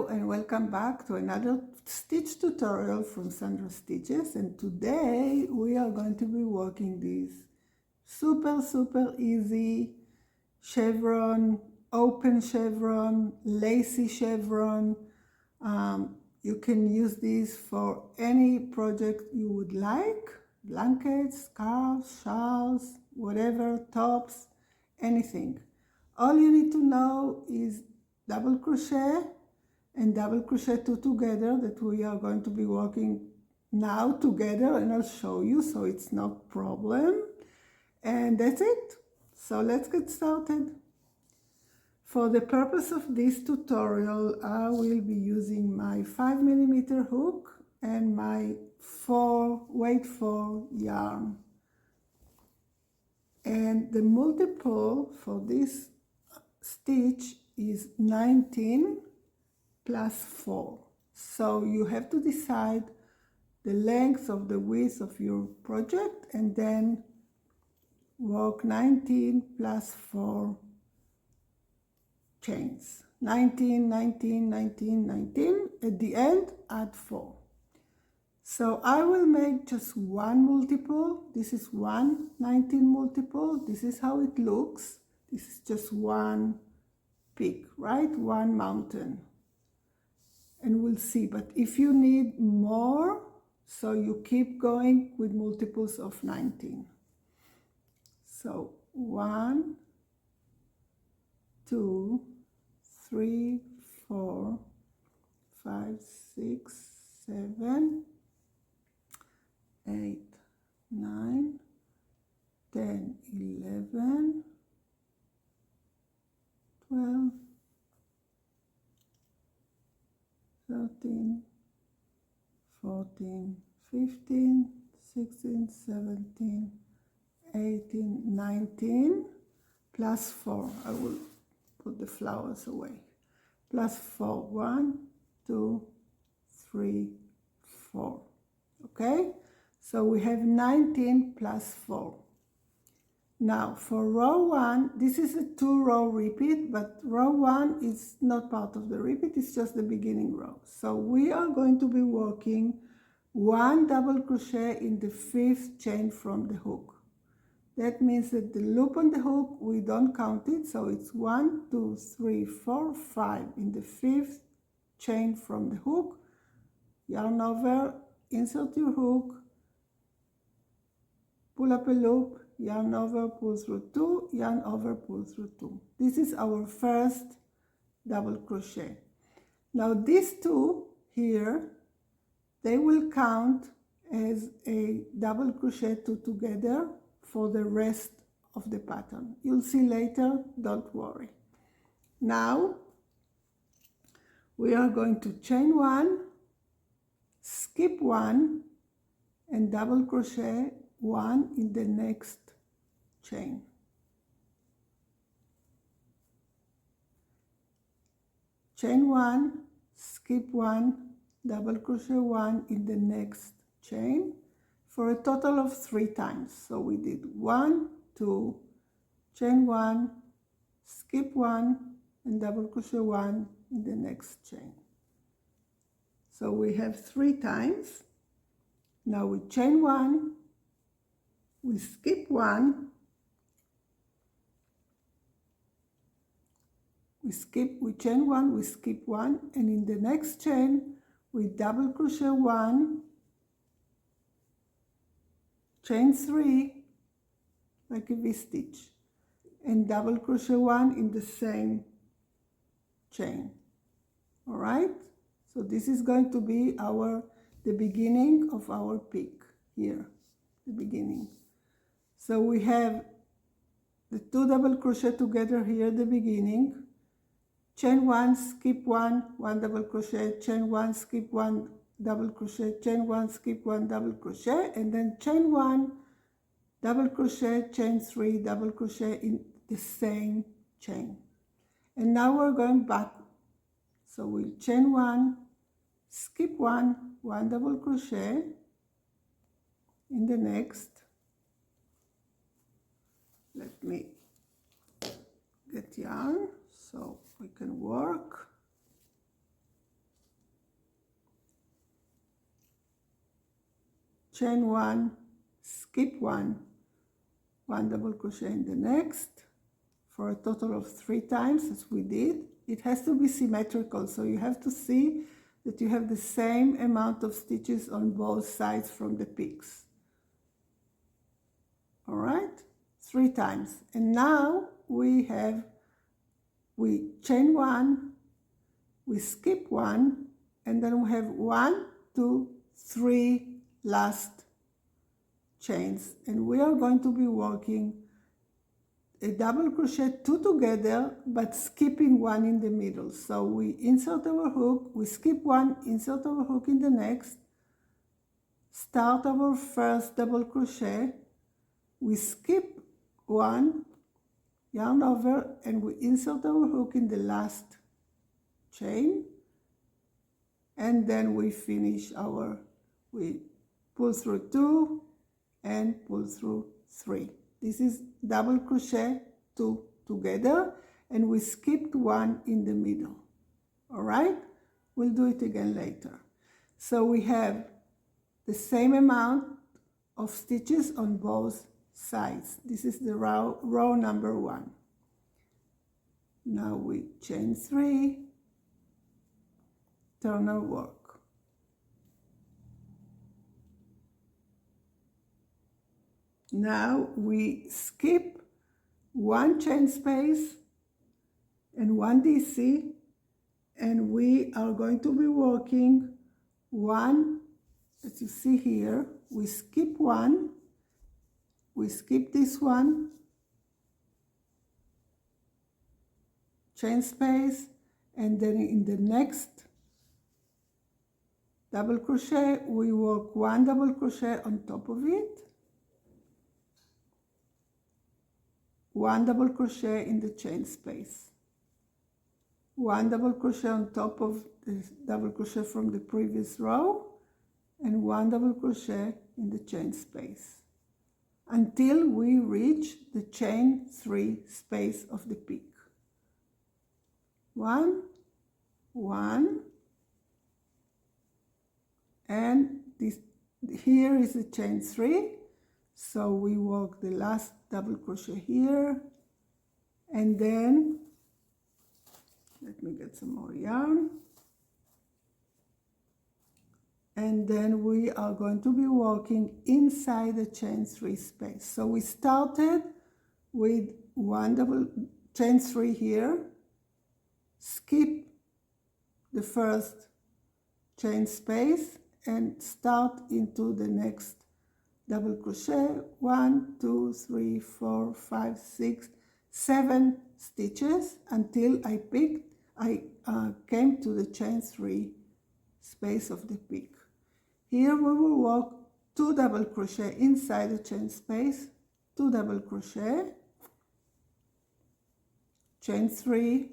Hello and welcome back to another stitch tutorial from SandraStitches, and today we are going to be working this super easy chevron, open chevron, lacy chevron. You can use this for any project you would like: blankets, scarves, shawls, whatever, tops, anything. All you need to know is double crochet and double crochet two together, that we are going to be working now together, and I'll show you, so it's no problem. And that's it. So let's get started. For the purpose of this tutorial, I will be using my 5mm hook and my weight 4 yarn. And the multiple for this stitch is 19 plus 4. So you have to decide the length of the width of your project and then work 19 plus 4 chains. 19, 19, 19, 19. At the end, add 4. So I will make just one multiple. This is one 19 multiple. This is how it looks. This is just one peak, right? One mountain. And we'll see. But if you need more, so you keep going with multiples of 19. So 1, 2, 3, 4, 5, 6, 7, 8, 9, 10, 11, 12, 13, 14, 15, 16, 17, 18, 19, plus 4. I will put the flowers away. Plus 4. 1, 2, 3, 4. Okay? So we have 19 plus 4. Now for row 1, this is a 2-row repeat, but row 1 is not part of the repeat, it's just the beginning row. So we are going to be working 1 double crochet in the 5th chain from the hook. That means that the loop on the hook, we don't count it, so it's 1, 2, 3, 4, 5 in the 5th chain from the hook. Yarn over, insert your hook, pull up a loop, yarn over, pull through 2, yarn over, pull through 2. This is our first double crochet. Now these two here, they will count as a double crochet 2 together for the rest of the pattern. You'll see later, don't worry. Now we are going to chain 1, skip 1, and double crochet 1 in the next chain. Chain 1, skip 1, double crochet 1 in the next chain for a total of 3 times. So we did 1, 2, chain 1, skip 1, and double crochet 1 in the next chain. So we have 3 times. Now we chain 1, we skip 1, we chain 1, we skip 1, and in the next chain we double crochet 1, chain 3 like a V-stitch, and double crochet 1 in the same chain. All right, so this is going to be the beginning of our peak here, the beginning. So we have the 2 double crochet together here at the beginning, chain 1, skip 1, 1 double crochet, chain 1, skip 1, double crochet, chain 1, skip 1, double crochet, and then chain 1, double crochet, chain 3, double crochet in the same chain. And now we're going back. So we'll chain 1, skip 1, 1 double crochet in the next. Let me get yarn so we can work. chain one, skip one, one double crochet in the next for a total of 3 times as we did. It has to be symmetrical, so you have to see that you have the same amount of stitches on both sides from the peaks. All right, 3 times. And now we chain one, we skip one, and then we have 1, 2, 3 last chains, and we are going to be working a double crochet 2 together but skipping one in the middle. So we insert our hook, we skip one, insert our hook in the next, start our first double crochet, we skip one, yarn over, and we insert our hook in the last chain, and then we finish we pull through 2 and pull through 3. This is double crochet 2 together, and we skipped one in the middle. All right, we'll do it again later. So we have the same amount of stitches on both sides. This is the row number 1. Now we chain 3, turn our work. Now we skip 1 chain space and 1 DC, and we are going to be working 1, as you see here, we skip 1, we skip this one, chain space, and then in the next double crochet we work 1 double crochet on top of it, 1 double crochet in the chain space, 1 double crochet on top of the double crochet from the previous row, and 1 double crochet in the chain space until we reach the chain 3 space of the peak. 1, 1, and this here is the chain 3, so we work the last double crochet here, and then let me get some more yarn, and then we are going to be working inside the chain 3 space. So we started with 1 double chain 3 here, skip the first chain space and start into the next double crochet, 1, 2, 3, 4, 5, 6, 7 stitches until I came to the chain 3 space of the peak. Here we will work 2 double crochet inside the chain space, 2 double crochet, chain 3,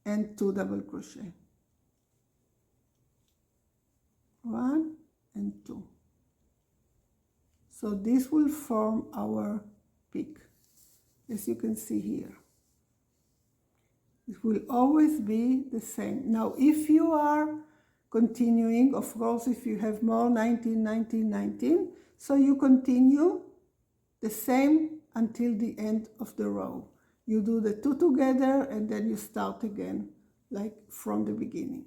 and 2 double crochet, 1 and 2. So this will form our peak, as you can see here. It will always be the same. Now, if you are continuing, of course, if you have more 19, 19, 19, so you continue the same until the end of the row. You do the 2 together and then you start again, like from the beginning.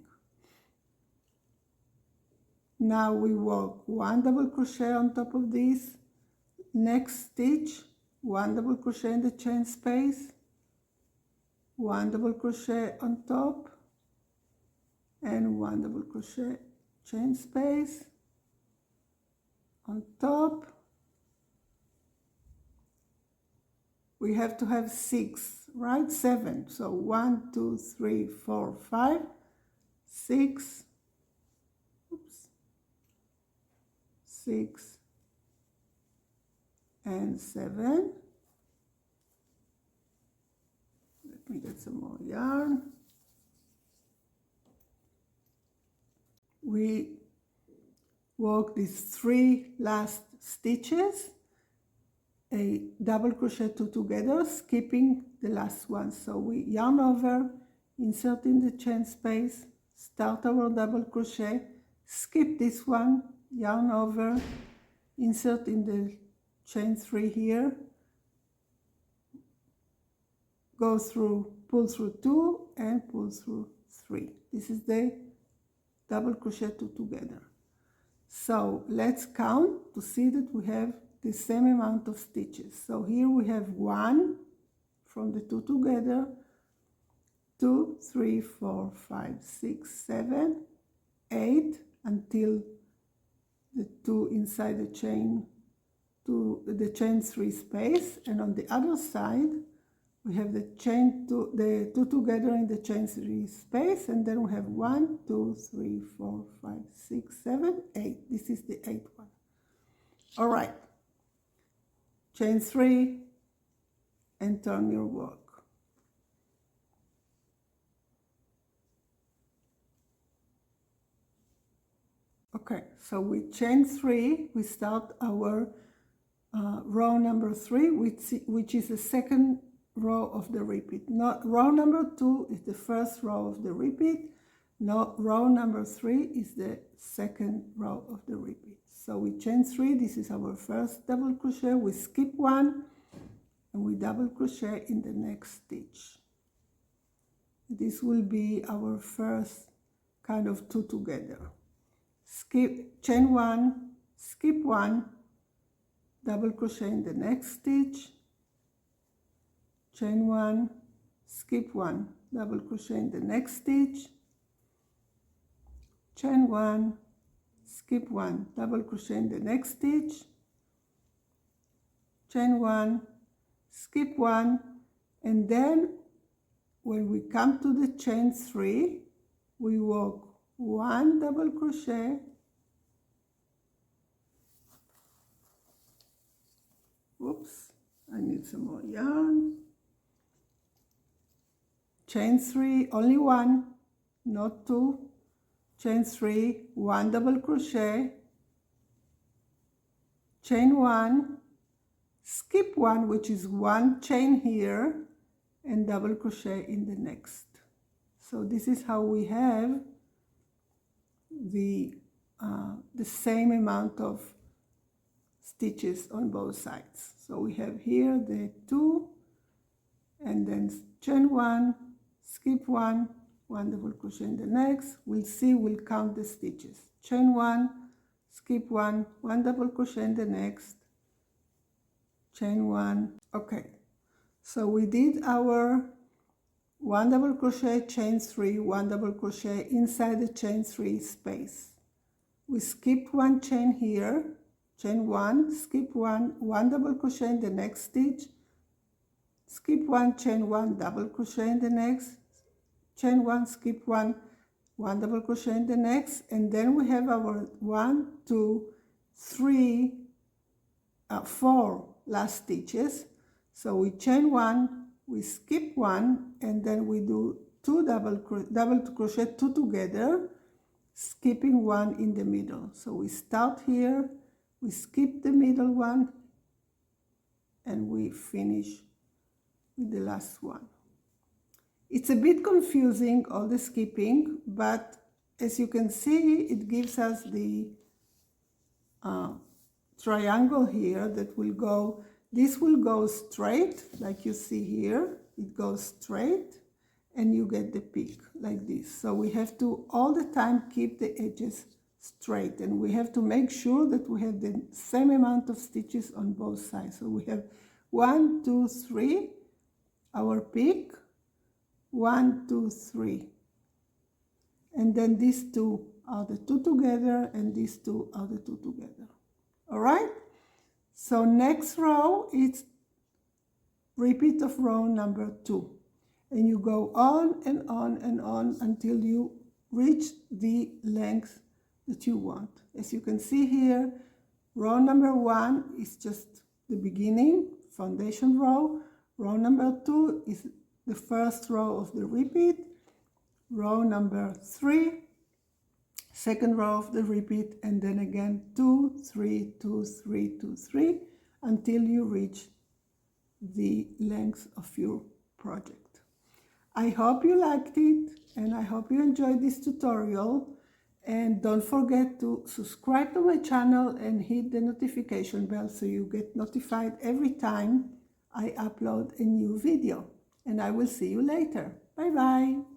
Now we work 1 double crochet on top of this, next stitch 1 double crochet in the chain space, 1 double crochet on top, and 1 double crochet chain space on top. We have to have 6, right? 7. So 1, 2, 3, 4, 5, 6. 6 and 7. Let me get some more yarn. We work these 3 last stitches, a double crochet 2 together, skipping the last one. So we yarn over, insert in the chain space, start our double crochet, skip this one, yarn over, insert in the chain 3 here, go through, pull through 2 and pull through 3. This is the double crochet 2 together. So let's count to see that we have the same amount of stitches. So here we have 1 from the 2 together, 2, 3, 4, 5, 6, 7, 8 until the 2 inside the chain, to the chain 3 space, and on the other side we have the chain 2, the 2 together in the chain 3 space, and then we have 1, 2, 3, 4, 5, 6, 7, 8. This is the 8th one. All right, chain 3 and turn your work. Okay, so we chain 3, we start our row number 3, which is the second row of the repeat. Not row number 2 is the first row of the repeat. No, row number 3 is the second row of the repeat. So we chain 3. This is our first double crochet. We skip 1 and we double crochet in the next stitch. This will be our first kind of 2 together. Skip, chain 1, skip 1, double crochet in the next stitch, chain 1, skip 1, double crochet in the next stitch, chain 1, skip 1, double crochet in the next stitch, chain 1, skip 1, and then when we come to the chain 3, we work 1 double crochet, oops, I need some more yarn, chain 3, only 1, not 2, chain 3, 1 double crochet, chain 1, skip 1, which is 1 chain here, and double crochet in the next. So this is how we have the same amount of stitches on both sides. So we have here the 2, and then chain 1, skip 1, 1 double crochet in the next. We'll see, we'll count the stitches. Chain 1, skip 1, 1 double crochet in the next, chain 1. Okay, so we did our 1 double crochet, chain 3, 1 double crochet inside the chain 3 space. We skipped 1 chain here, chain 1, skip 1, 1 double crochet in the next stitch, skip 1, chain 1, double crochet in the next, chain 1, skip 1, 1 double crochet in the next, and then we have our 1, 2, 3, 4 last stitches. So we chain 1, we skip 1, and then we do 2 double crochet 2 together, skipping 1 in the middle. So we start here, we skip the middle one, and we finish with the last one. It's a bit confusing, all the skipping, but as you can see, it gives us the triangle here that will go, this will go straight, like you see here, it goes straight, and you get the peak like this. So we have to all the time keep the edges straight, and we have to make sure that we have the same amount of stitches on both sides. So we have 1, 2, 3, our peak, 1, 2, 3, and then these 2 are the 2 together, and these 2 are the 2 together. All right, so next row is repeat of row number 2, and you go on and on and on until you reach the length that you want. As you can see here, row number 1 is just the beginning, foundation row. Row number 2 is the first row of the repeat. Row number 3, second row of the repeat, and then again 2, 3, 2, 3, 2, 3, until you reach the length of your project. I hope you liked it, and I hope you enjoyed this tutorial. And don't forget to subscribe to my channel and hit the notification bell so you get notified every time I upload a new video. And I will see you later. Bye bye.